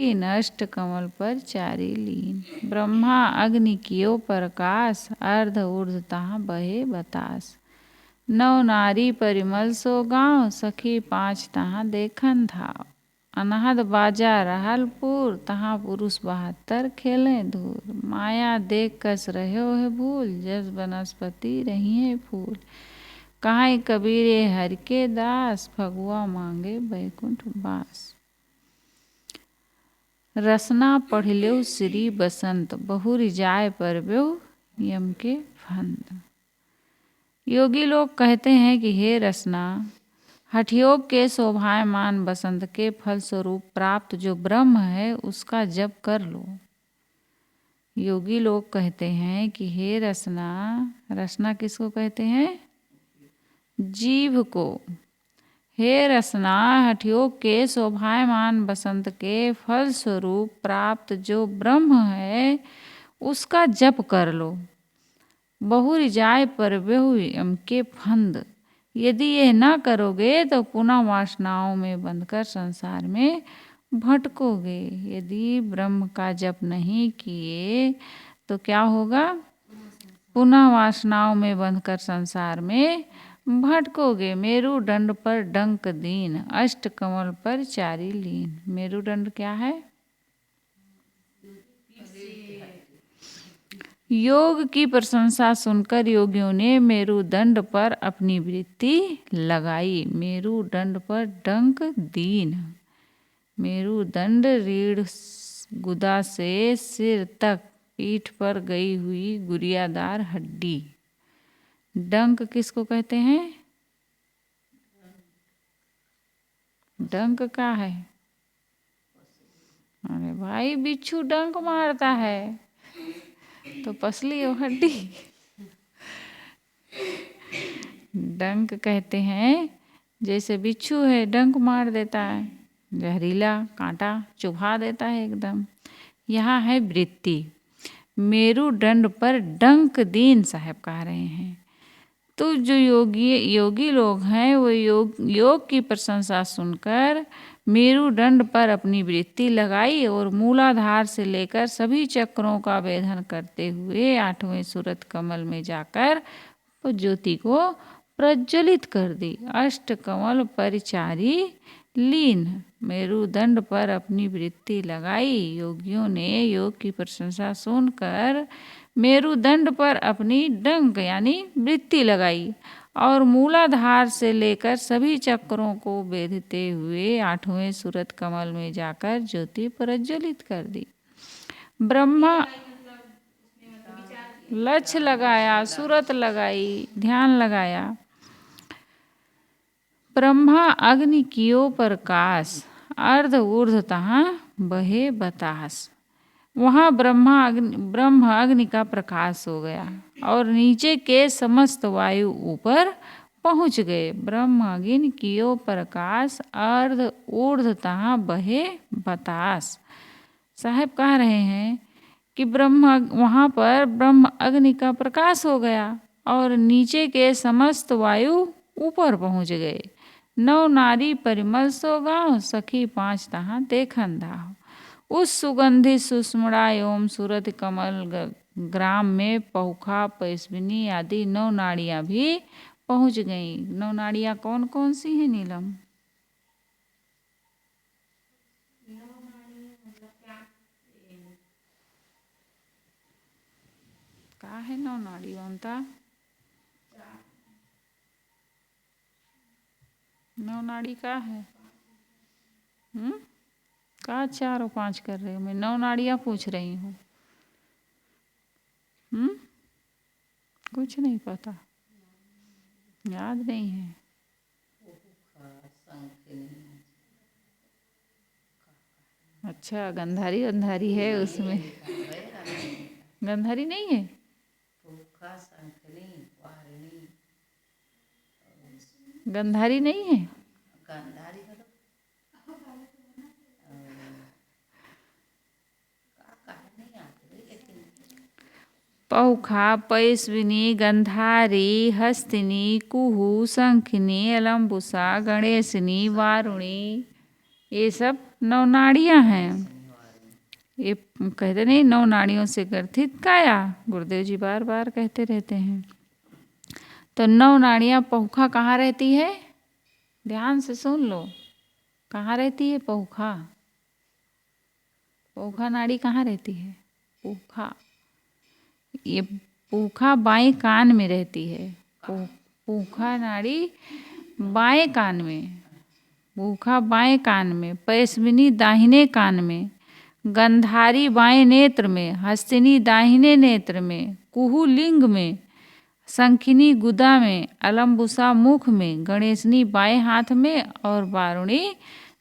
किन अष्ट कमल पर चारी लीन। ब्रह्मा अग्नि कियो प्रकाश, अर्ध ऊर्ध्व तहाँ बहे बतास। नौ नारी परिमल सो गाँव, सखी पाँच तहाँ देखन धाव। अनहद बाजा रहलपुर, तहाँ पुरुष 72 खेले धूर। माया देख कस रह्यो है भूल, जस वनस्पति रही है फूल। कहाई कबीरे हर के दास, फगुआ मांगे बैकुंठ बास। रसना पढ़ल्यो श्री बसंत, बहुरी जाय परब्यो यम के फंद। योगी लोग कहते हैं कि हे रसना, हठयोग के शोभायमान बसंत के फल स्वरूप प्राप्त जो ब्रह्म है उसका जप कर लो। योगी लोग कहते हैं कि हे रसना, रसना किसको कहते हैं? जीव को। हे रसना, हठयोग के शोभायमान बसंत के फल स्वरूप प्राप्त जो ब्रह्म है उसका जप कर लो। बहुरी जाय परब्यो यम के फंद। यदि यह न करोगे तो पुनः वासनाओं में बंधकर संसार में भटकोगे। यदि ब्रह्म का जप नहीं किए तो क्या होगा? पुनः वासनाओं में बंधकर संसार में भटकोगे। मेरुदंड पर डंक दीन, अष्ट कमल पर चारी लीन। मेरुदंड क्या है? योग की प्रशंसा सुनकर योगियों ने मेरुदंड पर अपनी वृत्ति लगाई। मेरुदंड पर डंक दीन। मेरुदंड रीढ़ गुदा से सिर तक पीठ पर गई हुई गुरियादार हड्डी। डंक किसको कहते हैं? डंक क्या है? अरे भाई, बिच्छू डंक मारता है तो पसली हो हड्डी। डंक कहते हैं जैसे बिच्छू है डंक मार देता है, जहरीला कांटा चुभा देता है एकदम। यहाँ है वृत्ति। मेरुदंड पर डंक दीन साहब कह रहे हैं। तो जो योगी लोग हैं वो योग की प्रशंसा सुनकर मेरुदंड पर अपनी वृत्ति लगाई और मूलाधार से लेकर सभी चक्रों का भेदन करते हुए 8वें सूरत कमल में जाकर ज्योति को प्रज्वलित कर दी। अष्ट कमल परिचारी लीन। मेरुदंड पर अपनी वृत्ति लगाई। योगियों ने योग की प्रशंसा सुनकर मेरुदंड पर अपनी डंक यानी वृत्ति लगाई और मूलाधार से लेकर सभी चक्रों को भेदते हुए 8वें सूरत कमल में जाकर ज्योति प्रज्वलित कर दी। ब्रह्मा लक्ष्य लगाया, सूरत लगाई, ध्यान लगाया। ब्रह्मा अग्नि कियो प्रकाश, अर्ध ऊर्ध्व तहाँ बहे बतास। वहाँ ब्रह्म अग्नि का प्रकाश हो गया और नीचे के समस्त वायु ऊपर पहुँच गए। ब्रह्म अग्नि कियो प्रकाश, अर्ध ऊर्ध्व तहाँ बहे बतास। साहब कह रहे हैं कि वहाँ पर ब्रह्म अग्नि का प्रकाश हो गया और नीचे के समस्त वायु ऊपर पहुँच गए। 9 नारी परिमल सो गाँव, सखी 5 तहाँ देखन धाव। उस सुगंधित सुषमणा एवं सूरत कमल ग्राम में पहुखा, पैस्विनी आदि 9 नाड़ियाँ भी पहुँच गईं। 9 नाड़ियाँ कौन कौन सी हैं नीलम? क्या है 9 नाड़ी बनता? 9 नाड़ी का है? का 4 और 5 कर रहे हो? मैं 9 नाड़ियाँ पूछ रही हूँ। कुछ नहीं पता, याद नहीं है। अच्छा, गंधारी है उसमें। गंधारी नहीं है? गंधारी नहीं है? पौखा, पैस्विनी, गंधारी, हस्तिनी, कुहू, शंखिनी, अलम्बुसा, गणेशनी, वारुणी, ये सब 9 नाड़ियाँ हैं। ये कहते नहीं 9 नाड़ियों से ग्रथित काया, गुरुदेव जी बार बार कहते रहते हैं। तो 9 नाड़ियाँ पहुखा कहाँ रहती है? ध्यान से सुन लो, कहाँ रहती है पहुखा? पहुखा नाड़ी कहाँ रहती है? पूखा, ये पूखा बाएं कान में रहती है। पूखा नाड़ी बाएं कान में, पूखा बाएं कान में, पैस्विनी दाहिने कान में, गंधारी बाएं नेत्र में, हस्तिनी दाहिने नेत्र में, कुहू लिंग में, शंखिनी गुदा में, अलम्बुसा मुख में, गणेशनी बाएं हाथ में और वारुणी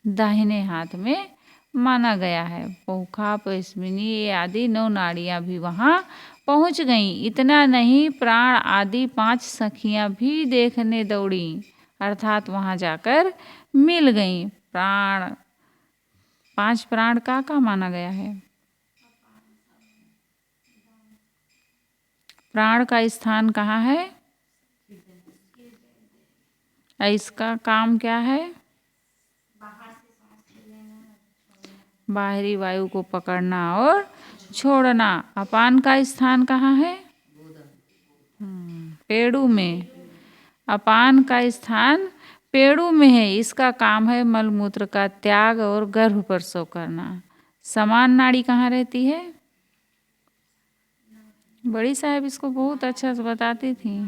दाहिने हाथ में माना गया है। पौखा, पैस्विनी ये आदि 9 नाड़ियाँ भी वहाँ पहुँच गईं। इतना नहीं, प्राण आदि 5 सखियाँ भी देखने दौड़ी, अर्थात वहाँ जाकर मिल गईं। प्राण, 5 प्राण का माना गया है? प्राण का स्थान कहाँ है? इसका काम क्या है? बाहरी वायु को पकड़ना और छोड़ना। अपान का स्थान कहाँ है? पेड़ू में। अपान का स्थान पेड़ू में है। इसका काम है मलमूत्र का त्याग और गर्भ प्रसव करना। समान नाड़ी कहाँ रहती है? बड़ी साहब इसको बहुत अच्छा से बताती थी।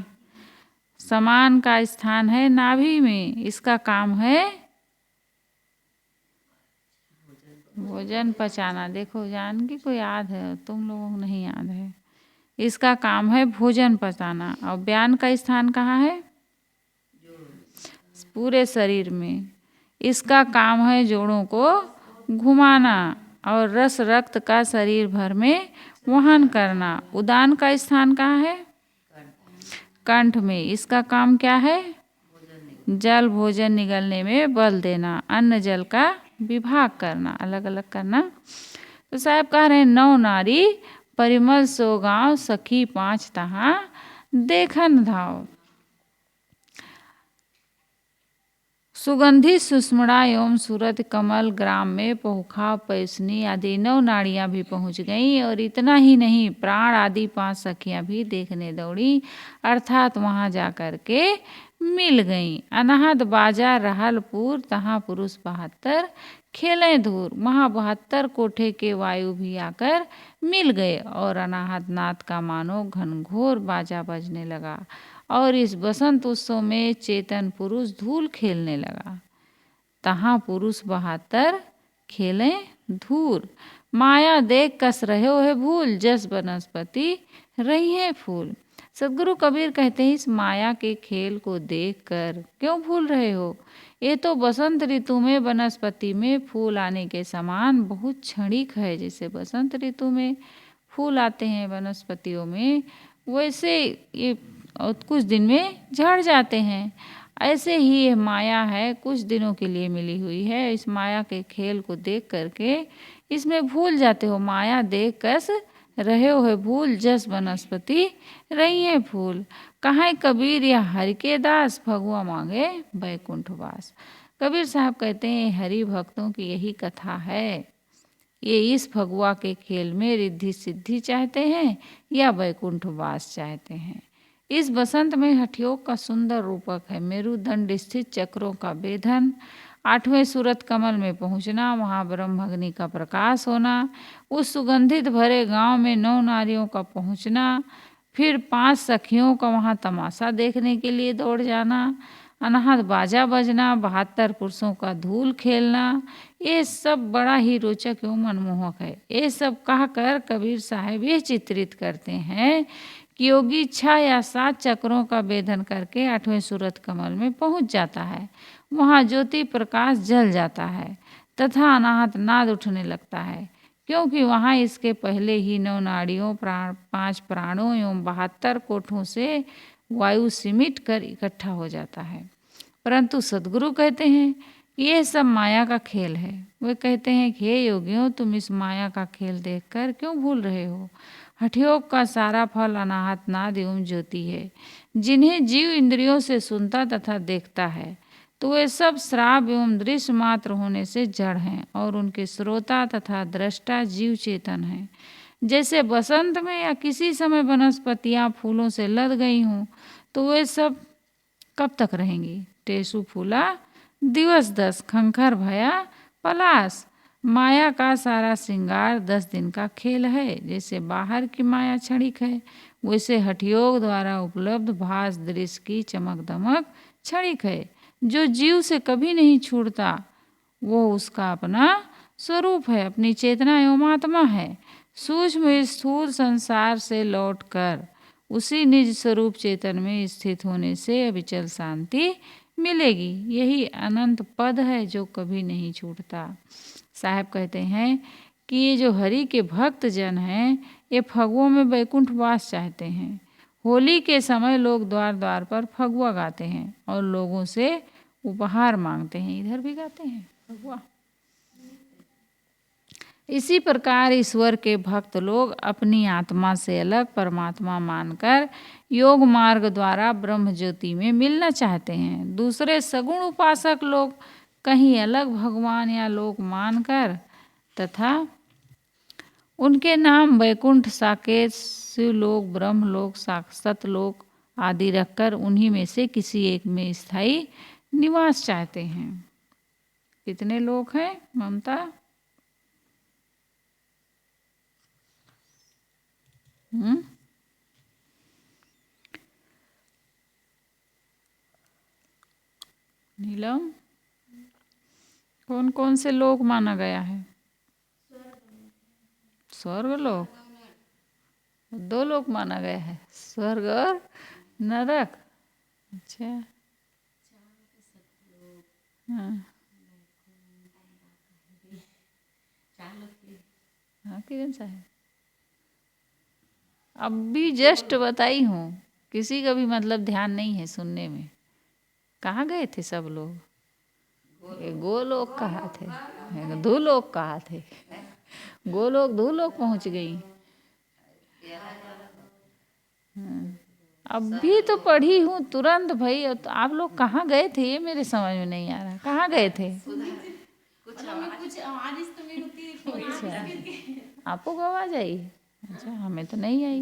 समान का स्थान है नाभि में। इसका काम है भोजन पचाना। देखो जानकी को याद है, तुम लोगों को नहीं याद है। इसका काम है भोजन पचाना। और ब्यान का स्थान कहाँ है? पूरे शरीर में। इसका काम है जोड़ों को घुमाना और रस रक्त का शरीर भर में वहन करना। उदान का स्थान कहाँ है? कंठ में। इसका काम क्या है? जल भोजन निगलने में बल देना, अन्न जल का विभाग करना, अलग अलग करना। तो साहब कह रहे हैं 9 नारी परिमल 100 गाँव, सखी 5 तहाँ देखन धाव। सुगंधित सुषमणा एवं सूरत कमल ग्राम में पहुखा, पैस्विनी आदि 9 नाड़ियाँ भी पहुँच गईं। और इतना ही नहीं, प्राण आदि 5 सखियाँ भी देखने दौड़ी, अर्थात वहाँ जा कर के मिल गईं। अनाहत बाजा रहलपुर, तहाँ पुरुष 72 खेलें धूर। वहाँ 72 कोठे के वायु भी आकर मिल गए और अनाहत नाथ का मानो घनघोर बाजा बजने लगा। और इस बसंत उत्सव में चेतन पुरुष धूल खेलने लगा। तहाँ पुरुष 72 खेलें धूर। माया देख कस रहे हो भूल, जस वनस्पति रही है फूल। सदगुरु कबीर कहते हैं, इस माया के खेल को देखकर क्यों भूल रहे हो? ये तो बसंत ऋतु में वनस्पति में फूल आने के समान बहुत क्षणिक है। जैसे बसंत ऋतु में फूल आते हैं वनस्पतियों में, वैसे ये कुछ दिन में झड़ जाते हैं। ऐसे ही ये माया है, कुछ दिनों के लिए मिली हुई है। इस माया के खेल को देख करके इसमें भूल जाते हो। माया देख कस रहे हो भूल, जस वनस्पति रही है फूल। कहाँ कबीर या हरि के दास, भगवा मांगे बैकुंठ वास। कबीर साहब कहते हैं हरि भक्तों की यही कथा है। ये इस भगवा के खेल में रिद्धि सिद्धि चाहते हैं या बैकुंठ वास चाहते हैं। इस बसंत में हठयोग का सुंदर रूपक है। मेरुदंड स्थित चक्रों का भेदन, 8वें सूरत कमल में पहुंचना, वहाँ ब्रह्मअग्नि का प्रकाश होना, उस सुगंधित भरे गांव में 9 नारियों का पहुंचना, फिर 5 सखियों का वहाँ तमाशा देखने के लिए दौड़ जाना, अनाहत बाजा बजना, 72 पुरुषों का धूल खेलना, ये सब बड़ा ही रोचक एवं मनमोहक है। ये सब कहकर कबीर साहब ये चित्रित करते हैं कि योगी 6 या 7 चक्रों का भेदन करके 8वें सूरत कमल में पहुंच जाता है। वहाँ ज्योति प्रकाश जल जाता है तथा अनाहत नाद उठने लगता है, क्योंकि वहाँ इसके पहले ही 9 नाड़ियों, 5 प्राणों एवं 72 कोठों से वायु सिमिट कर इकट्ठा हो जाता है। परंतु सदगुरु कहते हैं कि यह सब माया का खेल है। वे कहते हैं कि हे योगियों, तुम इस माया का खेल देखकर क्यों भूल रहे हो? हठयोग का सारा फल अनाहत नाद एवं ज्योति है, जिन्हें जीव इंद्रियों से सुनता तथा देखता है। तो वे सब श्राव्य एवं दृश्य मात्र होने से जड़ हैं और उनके श्रोता तथा दृष्टा जीव चेतन हैं। जैसे बसंत में या किसी समय वनस्पतियां फूलों से लद गई हों तो वे सब कब तक रहेंगी। टेसु फूला दिवस 10 खंखर भया पलास। माया का सारा श्रृंगार 10 दिन का खेल है। जैसे बाहर की माया क्षणिक है वैसे हठयोग द्वारा उपलब्ध भास दृश्य की चमक दमक क्षणिक है। जो जीव से कभी नहीं छूटता वो उसका अपना स्वरूप है, अपनी चेतना एवं आत्मा है। सूक्ष्म स्थूल संसार से लौटकर उसी निज स्वरूप चेतन में स्थित होने से अविचल शांति मिलेगी। यही अनंत पद है जो कभी नहीं छूटता। साहब कहते हैं कि ये जो हरि के भक्त जन हैं ये फगुओं में वैकुंठ वास चाहते हैं। होली के समय लोग द्वार द्वार पर फगुआ गाते हैं और लोगों से उपहार मांगते हैं। इधर भी गाते हैं फगुआ। इसी प्रकार ईश्वर के भक्त लोग अपनी आत्मा से अलग परमात्मा मानकर योग मार्ग द्वारा ब्रह्म ज्योति में मिलना चाहते हैं। दूसरे सगुण उपासक लोग कहीं अलग भगवान या लोक मानकर तथा उनके नाम वैकुंठ साकेत शिवलोक ब्रह्मलोक सतलोक आदि रखकर उन्हीं में से किसी एक में स्थायी निवास चाहते हैं। कितने लोग हैं ममता? नीलम, कौन कौन से लोक माना गया है? स्वर्ग लोक, 2 लोक माना गया है, स्वर्ग और नरक। अच्छा हाँ हाँ किरण साहब अब भी जस्ट बताई हूँ, किसी का भी मतलब ध्यान नहीं है सुनने में। कहाँ गए थे सब लोग? गोलोक कहा थे, धूलोक कहा थे। गोलोक धूलोक पहुँच गई। अब भी तो पढ़ी हूँ तुरंत भाई। तो आप लोग कहाँ गए थे ये मेरे समझ में नहीं आ रहा। कहाँ गए थे? अच्छा आपको को आवाज आई? अच्छा हमें तो नहीं आई।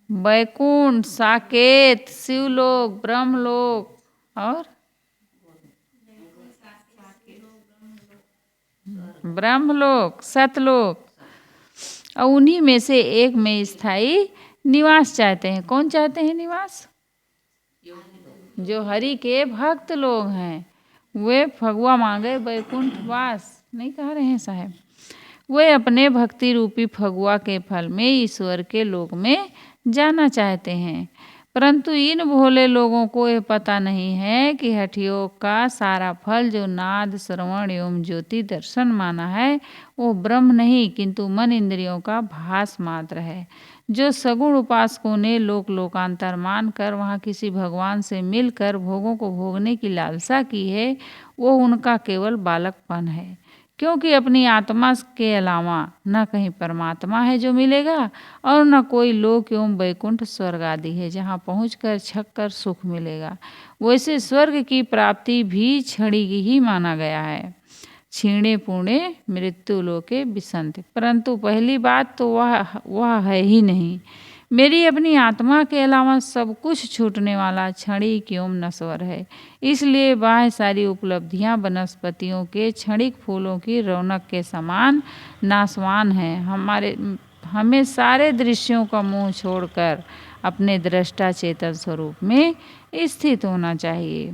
वैकुंठ साकेत शिवलोक ब्रह्मलोक और ब्रह्मलोक सतलोक और उन्हीं में से एक में स्थायी निवास चाहते हैं। कौन चाहते हैं निवास? जो हरि के भक्त लोग हैं वे फगुआ मांगे वैकुंठ वास नहीं कह रहे हैं साहब। वे अपने भक्ति रूपी फगुआ के फल में ईश्वर के लोक में जाना चाहते हैं। परंतु इन भोले लोगों को यह पता नहीं है कि हठयोग का सारा फल जो नाद श्रवण एवं ज्योति दर्शन माना है वो ब्रह्म नहीं किंतु मन इंद्रियों का भास मात्र है। जो सगुण उपासकों ने लोक लोकांतर मानकर वहाँ किसी भगवान से मिलकर भोगों को भोगने की लालसा की है वो उनका केवल बालकपन है। क्योंकि अपनी आत्मा के अलावा न कहीं परमात्मा है जो मिलेगा और न कोई लोक एवं वैकुंठ स्वर्ग आदि है जहाँ पहुँचकर छककर सुख मिलेगा। वैसे स्वर्ग की प्राप्ति भी क्षणिक ही माना गया है। क्षीणे पुणे मृत्यु लोके विसंति। परंतु पहली बात तो वह है ही नहीं। मेरी अपनी आत्मा के अलावा सब कुछ छूटने वाला क्षणिक एवं नश्वर है। इसलिए वह सारी उपलब्धियां वनस्पतियों के क्षणिक फूलों की रौनक के समान नाशवान है। हमें सारे दृश्यों का मोह छोड़कर अपने दृष्टा चेतन स्वरूप में स्थित होना चाहिए।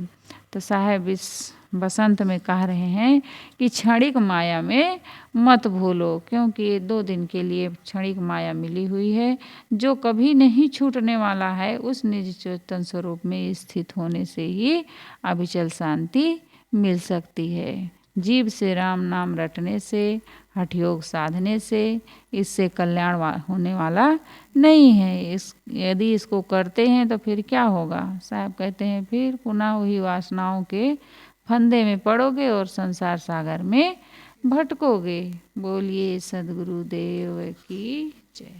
तो साहब इस बसंत में कह रहे हैं कि क्षणिक माया में मत भूलो, क्योंकि 2 दिन के लिए क्षणिक माया मिली हुई है। जो कभी नहीं छूटने वाला है उस निज चेतन स्वरूप में स्थित होने से ही अविचल शांति मिल सकती है। जीव से राम नाम रटने से हठयोग साधने से इससे कल्याण होने वाला नहीं है। यदि इसको करते हैं तो फिर क्या होगा? साहब कहते हैं फिर पुनः वही वासनाओं के फंदे में पड़ोगे और संसार सागर में भटकोगे। बोलिए सद्गुरुदेव की जय।